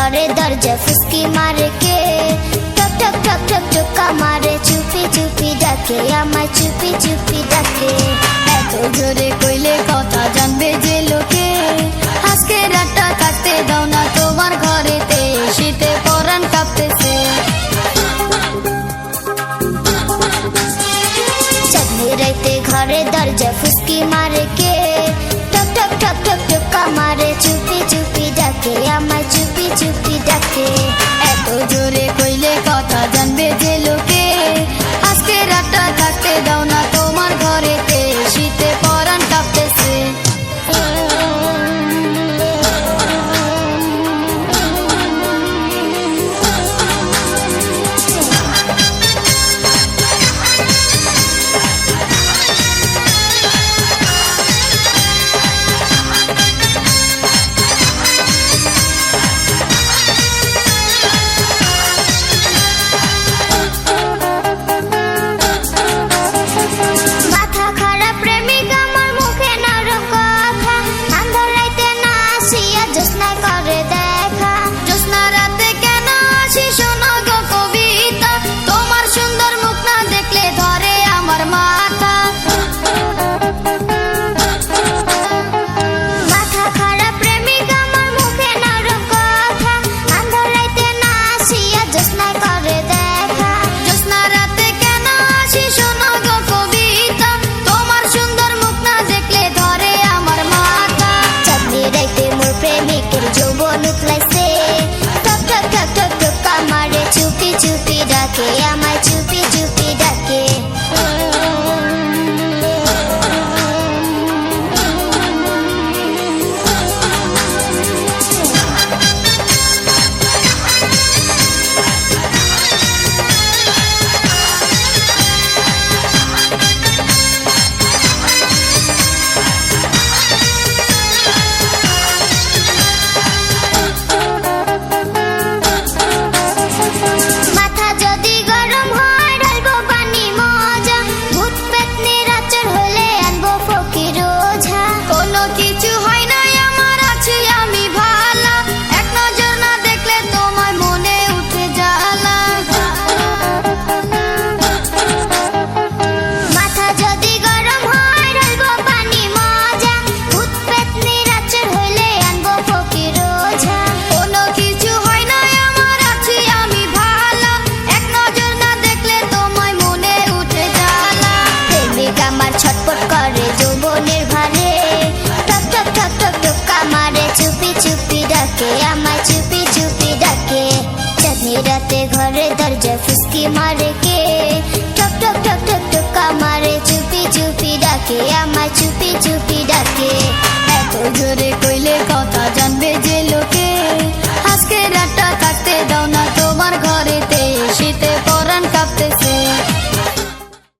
ঘরে দরজা ফুসকি মারে কে, টক টক টক টক টোকা মারে, চুপি চুপি ডাকে আমায়, চুপি চুপি ডাকে। এত জোরে কইলে কথা জানবে যে লোকে, আজকে রাতটা কাটতে দাও না তোমার ঘরেতে, শীতে পরাণ কাঁপতেছে। চাঁদনি রাইতে ঘরে দরজা ফুসকি মারে কে, টক টক টক টক টোকা মারে, চুপি চুপি ডাকে আমায়, চুপি চুপি ডাকে। এত জোরে কইলে কথা জানবে যে লোকে, আজকে রাতটা থাকতে দাও না তোমার ঘরেতে, শীতে পরাণ কাঁপতেছে। চুপি চুপি ডাকে আমায়, চুপি চুপি ডাকে। ছটপট করে যৌবনের ভারে, টক টক টক টক টোকা মারে, চুপি চুপি ডাকে আমায়, চুপি চুপি ডাকে। চাঁদনি রাতে ঘরে দরজা ফুসকি মারে কে, টক টক টক টক টোকা মারে, চুপি চুপি ডাকে আমায়, চুপি চুপি ডাকে।